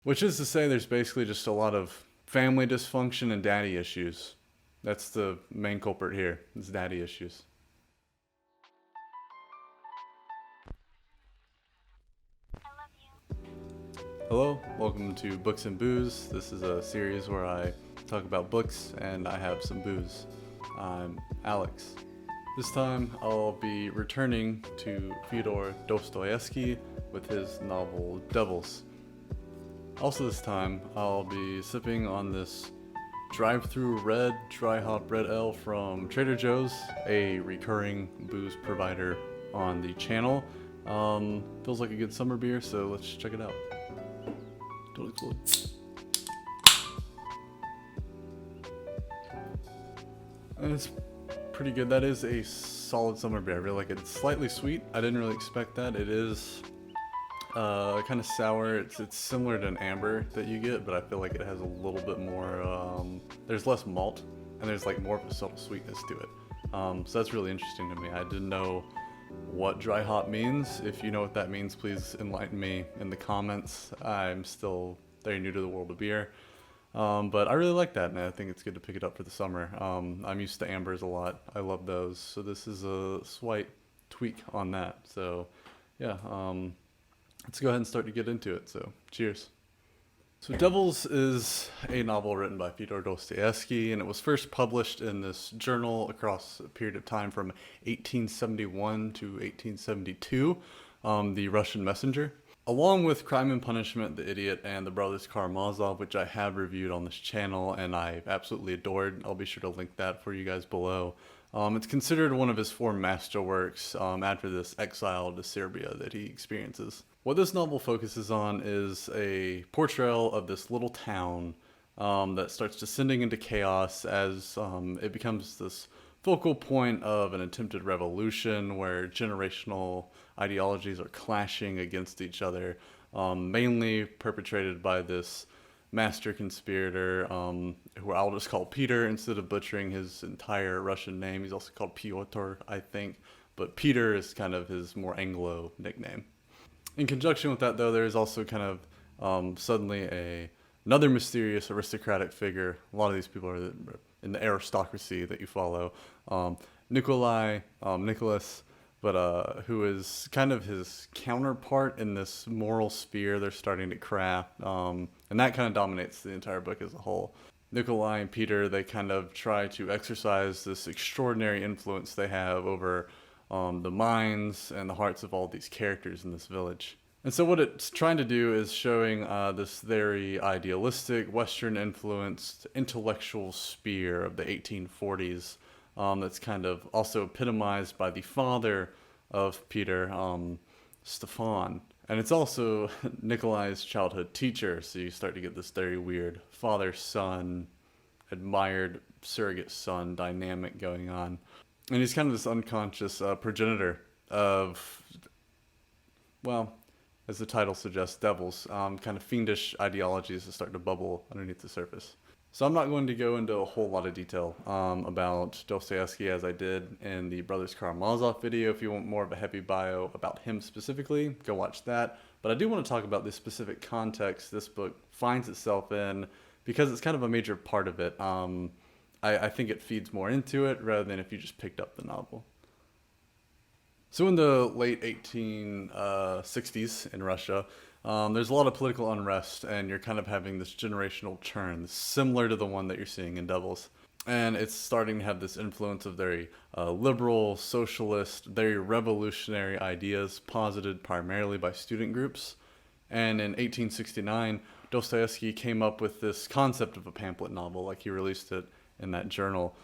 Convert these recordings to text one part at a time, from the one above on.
Which is to say there's basically just a lot of family dysfunction and daddy issues. That's the main culprit here, is daddy issues. Hello, welcome to Books and Booze. This is a series where I talk about books and I have some booze. I'm Alex. This time I'll be returning to Fyodor Dostoevsky with his novel Devils. Also this time I'll be sipping on this drive-through red dry hop red ale from Trader Joe's, a recurring booze provider on the channel. Feels like a good summer beer, so let's check it out. Totally cool. And it's pretty good. That is a solid summer beer. I really like it. It's slightly sweet. I didn't really expect that. It is kind of sour. It's similar to an amber that you get, but I feel like it has a little bit more. There's less malt, and there's like more of a subtle sweetness to it. So that's really interesting to me. I didn't know what dry hop means. If you know what that means, please enlighten me in the comments. I'm still very new to the world of beer. But I really like that, and I think it's good to pick it up for the summer. I'm used to ambers a lot. I love those. So this is a slight tweak on that. So yeah, let's go ahead and start to get into it. So cheers. So Devils is a novel written by Fyodor Dostoevsky, and it was first published in this journal across a period of time from 1871 to 1872, The Russian Messenger. Along with Crime and Punishment, The Idiot, and The Brothers Karamazov, which I have reviewed on this channel and I absolutely adored. I'll be sure to link that for you guys below. It's considered one of his four masterworks after this exile to Serbia that he experiences. What this novel focuses on is a portrayal of this little town that starts descending into chaos as it becomes this focal point of an attempted revolution where generational ideologies are clashing against each other, mainly perpetrated by this master conspirator, who I'll just call Peter instead of butchering his entire Russian name. He's also called Pyotr, I think, but Peter is kind of his more Anglo nickname. In conjunction with that, though, there is also kind of suddenly another mysterious aristocratic figure. A lot of these people are in the aristocracy that you follow. Nicholas, but who is kind of his counterpart in this moral sphere they're starting to craft. And that kind of dominates the entire book as a whole. Nikolai and Peter, they kind of try to exercise this extraordinary influence they have over the minds and the hearts of all these characters in this village. And so what it's trying to do is showing this very idealistic, Western-influenced intellectual sphere of the 1840s that's kind of also epitomized by the father of Peter, Stefan. And it's also Nikolai's childhood teacher, so you start to get this very weird father-son, admired surrogate son dynamic going on. And he's kind of this unconscious progenitor of, well, as the title suggests, devils, kind of fiendish ideologies that start to bubble underneath the surface. So I'm not going to go into a whole lot of detail about Dostoevsky as I did in the Brothers Karamazov video. If you want more of a heavy bio about him specifically, go watch that. But I do want to talk about the specific context this book finds itself in because it's kind of a major part of it. I think it feeds more into it rather than if you just picked up the novel. So in the late 1860s in Russia, there's a lot of political unrest, and you're kind of having this generational churn, similar to the one that you're seeing in Devils. And it's starting to have this influence of very liberal, socialist, very revolutionary ideas posited primarily by student groups. And in 1869, Dostoevsky came up with this concept of a pamphlet novel, like he released it in that journal,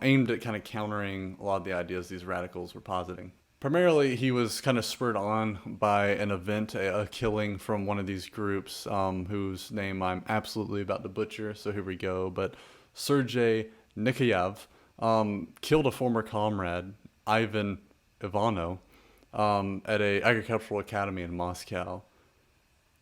aimed at kind of countering a lot of the ideas these radicals were positing. Primarily, he was kind of spurred on by an event, a killing from one of these groups, whose name I'm absolutely about to butcher, so here we go. But Sergei Nikolaev killed a former comrade, Ivan Ivano, at an agricultural academy in Moscow.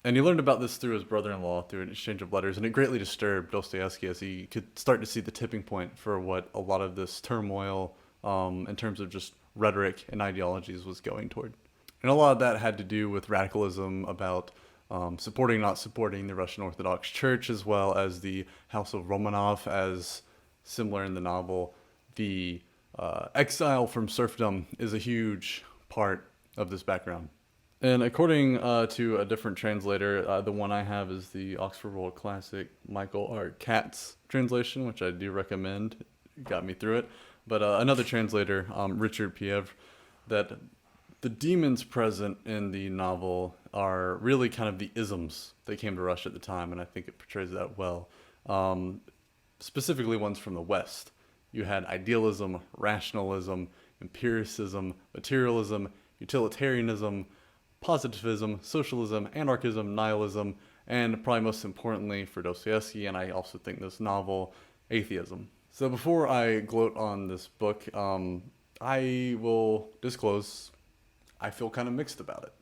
And he learned about this through his brother-in-law, through an exchange of letters, and it greatly disturbed Dostoevsky as he could start to see the tipping point for what a lot of this turmoil in terms of just rhetoric and ideologies was going toward. And a lot of that had to do with radicalism about supporting, not supporting the Russian Orthodox Church, as well as the House of Romanov, as similar in the novel. The exile from serfdom is a huge part of this background. And according to a different translator, the one I have is the Oxford World Classic Michael R. Katz translation, which I do recommend. It got me through it. But another translator, Richard Pievre, that the demons present in the novel are really kind of the isms that came to Russia at the time, and I think it portrays that well. Specifically ones from the West. You had idealism, rationalism, empiricism, materialism, utilitarianism, positivism, socialism, anarchism, nihilism, and probably most importantly for Dostoevsky, and I also think this novel, atheism. So before I gloat on this book, I will disclose I feel kind of mixed about it.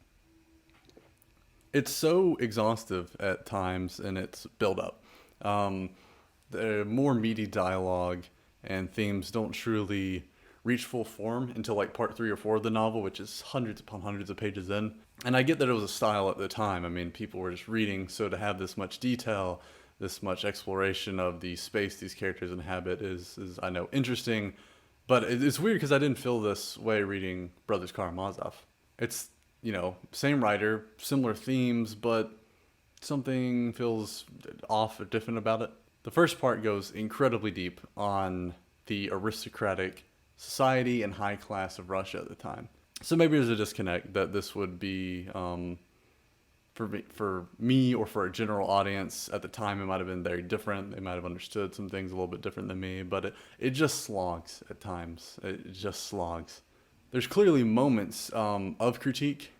It's so exhaustive at times in its build-up. The more meaty dialogue and themes don't truly reach full form until like part 3 or 4 of the novel, which is hundreds upon hundreds of pages in. And I get that it was a style at the time. I mean, people were just reading, so to have this much detail, this much exploration of the space these characters inhabit is I know, interesting. But it's weird because I didn't feel this way reading Brothers Karamazov. It's, same writer, similar themes, but something feels off or different about it. The first part goes incredibly deep on the aristocratic society and high class of Russia at the time. So maybe there's a disconnect that this would be, for me or for a general audience at the time, it might have been very different. They might have understood some things a little bit different than me, but it just slogs at times. It just slogs. There's clearly moments of critique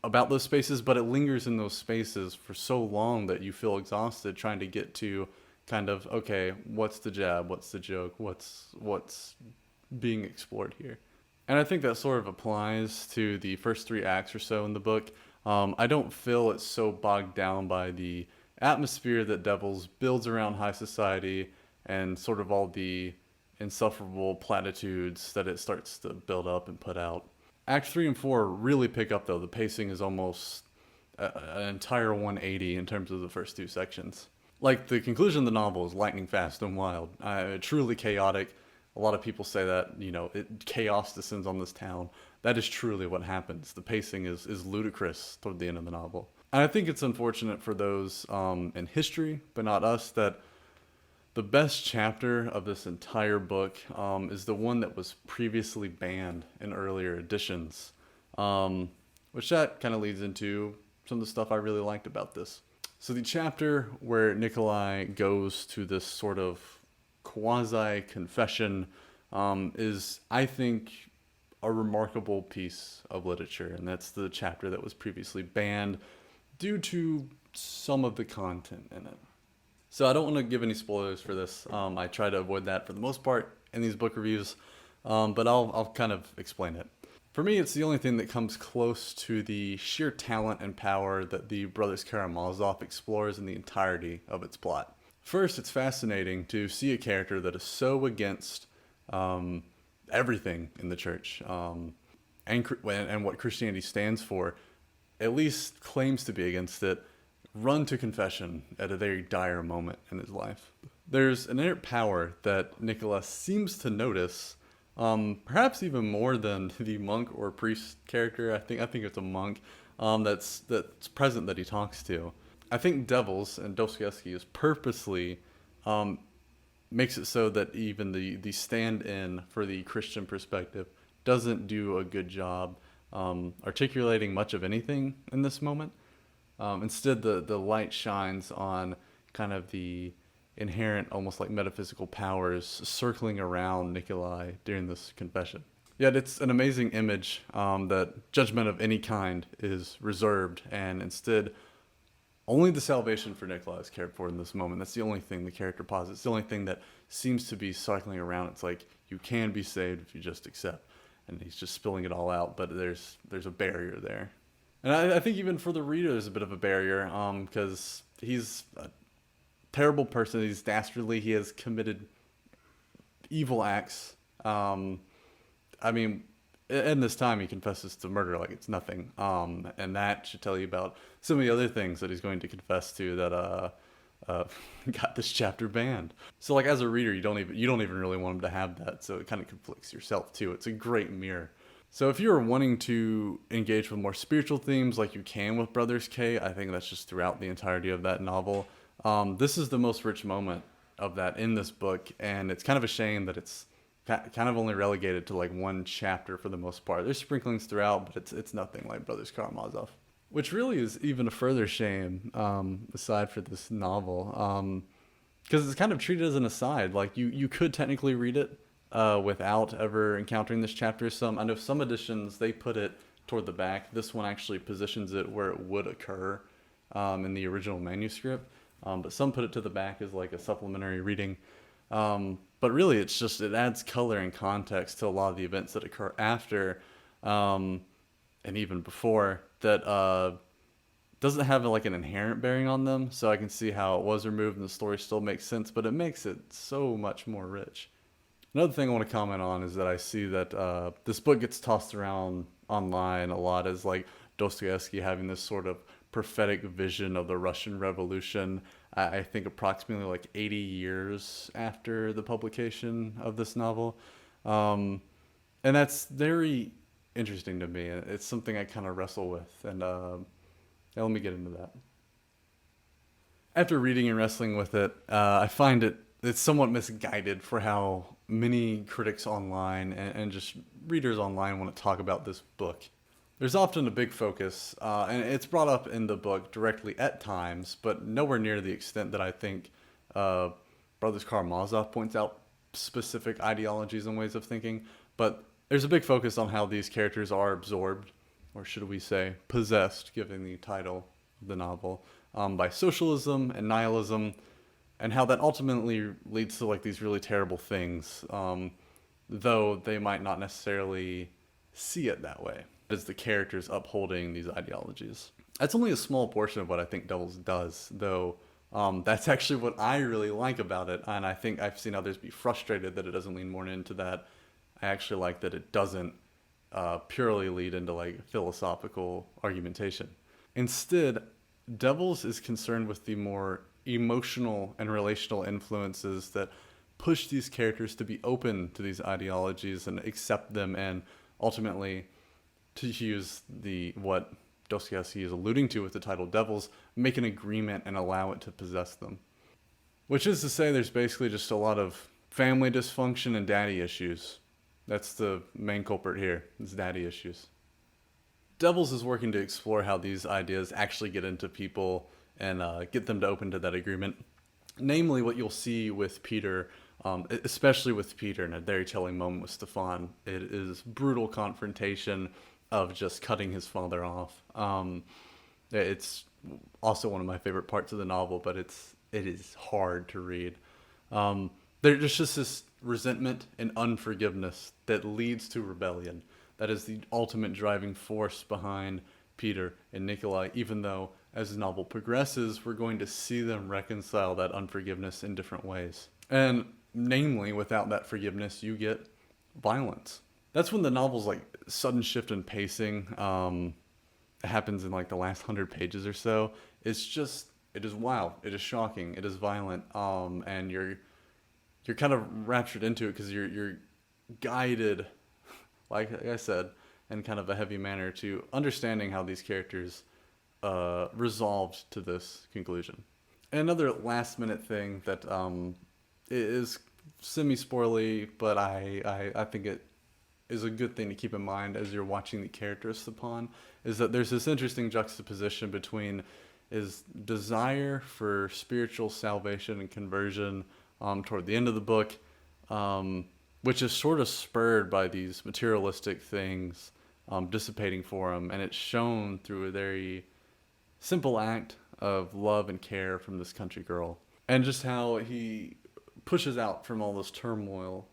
about those spaces, but it lingers in those spaces for so long that you feel exhausted trying to get to kind of, okay, what's the jab? What's the joke? What's being explored here? And I think that sort of applies to the first 3 acts or so in the book. I don't feel it's so bogged down by the atmosphere that Devils builds around high society and sort of all the insufferable platitudes that it starts to build up and put out. Act 3 and 4 really pick up, though. The pacing is almost an entire 180 in terms of the first 2 sections. Like, the conclusion of the novel is lightning fast and wild. Truly chaotic. A lot of people say that, chaos descends on this town. That is truly what happens. The pacing is ludicrous toward the end of the novel. And I think it's unfortunate for those in history, but not us, that the best chapter of this entire book is the one that was previously banned in earlier editions, which that kind of leads into some of the stuff I really liked about this. So the chapter where Nikolai goes to this sort of quasi-confession is, I think, a remarkable piece of literature, and that's the chapter that was previously banned due to some of the content in it. So I don't want to give any spoilers for this. I try to avoid that for the most part in these book reviews, but I'll kind of explain it. For me, it's the only thing that comes close to the sheer talent and power that the Brothers Karamazov explores in the entirety of its plot. First, it's fascinating to see a character that is so against everything in the church and what Christianity stands for, at least claims to be against it, run to confession at a very dire moment in his life. There's an inherent power that Nicholas seems to notice, perhaps even more than the monk or priest character. I think it's a monk that's present that he talks to. I think Devils and Dostoevsky is purposely makes it so that even the stand-in for the Christian perspective doesn't do a good job articulating much of anything in this moment. Instead, the light shines on kind of the inherent, almost like metaphysical powers circling around Nikolai during this confession. Yet it's an amazing image that judgment of any kind is reserved, and instead only the salvation for Nikolai is cared for in this moment. That's the only thing the character posits. It's the only thing that seems to be cycling around. It's like, you can be saved if you just accept. And he's just spilling it all out, but there's a barrier there. And I think even for the reader, there's a bit of a barrier, because he's a terrible person. He's dastardly. He has committed evil acts. I mean, in this time he confesses to murder like it's nothing. And that should tell you about some of the other things that he's going to confess to that got this chapter banned. So like as a reader, you don't even really want him to have that. So it kind of conflicts yourself too. It's a great mirror. So if you're wanting to engage with more spiritual themes like you can with Brothers K, I think that's just throughout the entirety of that novel. This is the most rich moment of that in this book, and it's kind of a shame that it's kind of only relegated to like one chapter for the most part. There's sprinklings throughout, but it's nothing like Brothers Karamazov. Which really is even a further shame, aside for this novel, because it's kind of treated as an aside. Like you could technically read it without ever encountering this chapter. I know some editions they put it toward the back. This one actually positions it where it would occur in the original manuscript, but some put it to the back as like a supplementary reading. But really, it adds color and context to a lot of the events that occur after, and even before that. Doesn't have like an inherent bearing on them, so I can see how it was removed and the story still makes sense, but it makes it so much more rich. Another thing I want to comment on is that I see that this book gets tossed around online a lot as like Dostoevsky having this sort of prophetic vision of the Russian Revolution. I think approximately like 80 years after the publication of this novel. And that's very interesting to me. It's something I kind of wrestle with, and let me get into that. After reading and wrestling with it, I find it's somewhat misguided for how many critics online and just readers online want to talk about this book. There's often a big focus, and it's brought up in the book directly at times, but nowhere near the extent that I think Brothers Karamazov points out specific ideologies and ways of thinking. But there's a big focus on how these characters are absorbed, or should we say possessed, given the title of the novel, by socialism and nihilism, and how that ultimately leads to like these really terrible things, though they might not necessarily see it that way, as the characters upholding these ideologies. That's only a small portion of what I think Devils does, though. That's actually what I really like about it, and I think I've seen others be frustrated that it doesn't lean more into that. I actually like that it doesn't purely lead into like philosophical argumentation. Instead, Devils is concerned with the more emotional and relational influences that push these characters to be open to these ideologies and accept them, and ultimately, to use what Dostoevsky is alluding to with the title Devils, make an agreement and allow it to possess them. Which is to say, there's basically just a lot of family dysfunction and daddy issues. That's the main culprit here, is daddy issues. Devils is working to explore how these ideas actually get into people and get them to open to that agreement. Namely, what you'll see with Peter, especially with Peter in a very telling moment with Stefan. It is brutal confrontation of just cutting his father off. It's also one of my favorite parts of the novel, but it is hard to read. There's just this resentment and unforgiveness that leads to rebellion. That is the ultimate driving force behind Peter and Nikolai, even though as the novel progresses, we're going to see them reconcile that unforgiveness in different ways. And namely, without that forgiveness, you get violence. That's when the novel's like sudden shift in pacing happens in like the last 100 pages or so. It is wild, it is shocking, it is violent, and you're kind of raptured into it because you're guided, like I said, in kind of a heavy manner to understanding how these characters resolved to this conclusion. And another last minute thing that is semi-spoilery, but I think it is a good thing to keep in mind as you're watching the characters Stepan, is that there's this interesting juxtaposition between his desire for spiritual salvation and conversion toward the end of the book, which is sort of spurred by these materialistic things dissipating for him, and it's shown through a very simple act of love and care from this country girl, and just how he pushes out from all this turmoil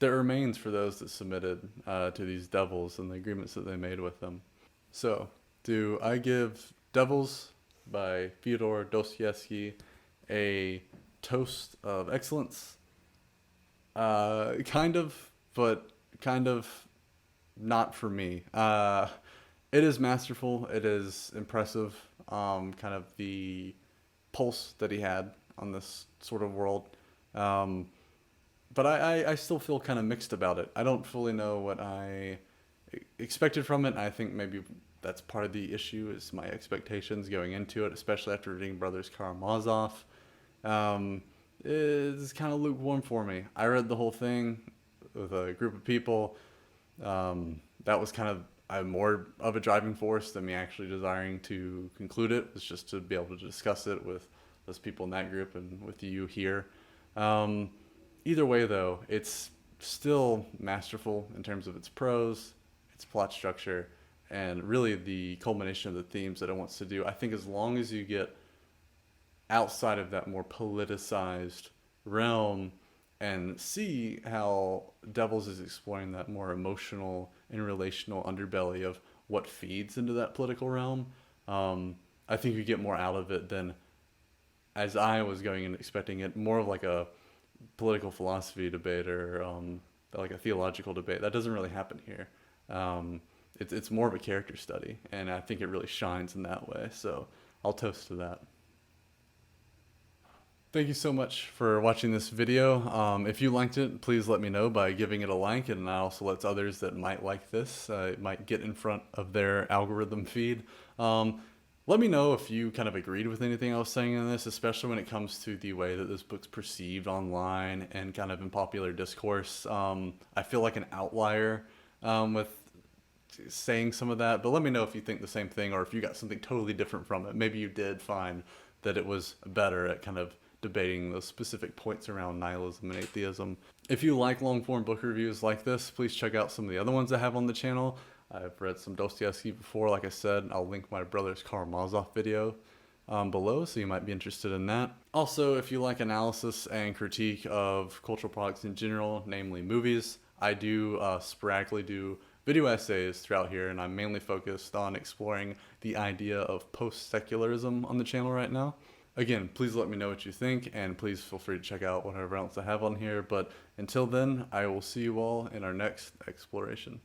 that remains for those that submitted to these devils and the agreements that they made with them. So, do I give Devils by Fyodor Dostoevsky a toast of excellence? Kind of, but kind of not for me. It is masterful. It is impressive. Kind of the pulse that he had on this sort of world. Um, but I still feel kind of mixed about it. I don't fully know what I expected from it. I think maybe that's part of the issue is my expectations going into it, especially after reading Brothers Karamazov. Um, it's kind of lukewarm for me. I read the whole thing with a group of people. That was kind of more of a driving force than me actually desiring to conclude it. Was just to be able to discuss it with those people in that group and with you here. Um, Either way, though, it's still masterful in terms of its prose, its plot structure, and really the culmination of the themes that it wants to do. I think as long as you get outside of that more politicized realm and see how Devils is exploring that more emotional and relational underbelly of what feeds into that political realm, I think you get more out of it than as I was going and expecting it, more of like a political philosophy debate or like a theological debate. That doesn't really happen here. It's more of a character study, and I think it really shines in that way. So I'll toast to that. Thank you so much for watching this video. If you liked it, please let me know by giving it a like, and that also lets others that might like this, it might get in front of their algorithm feed. Let me know if you kind of agreed with anything I was saying in this, especially when it comes to the way that this book's perceived online and kind of in popular discourse. I feel like an outlier with saying some of that, but let me know if you think the same thing or if you got something totally different from it. Maybe you did find that it was better at kind of debating those specific points around nihilism and atheism. If you like long-form book reviews like this, please check out some of the other ones I have on the channel. I've read some Dostoevsky before, like I said. I'll link my Brothers Karamazov video below, so you might be interested in that. Also, if you like analysis and critique of cultural products in general, namely movies, I do sporadically do video essays throughout here, and I'm mainly focused on exploring the idea of post-secularism on the channel right now. Again, please let me know what you think, and please feel free to check out whatever else I have on here. But until then, I will see you all in our next exploration.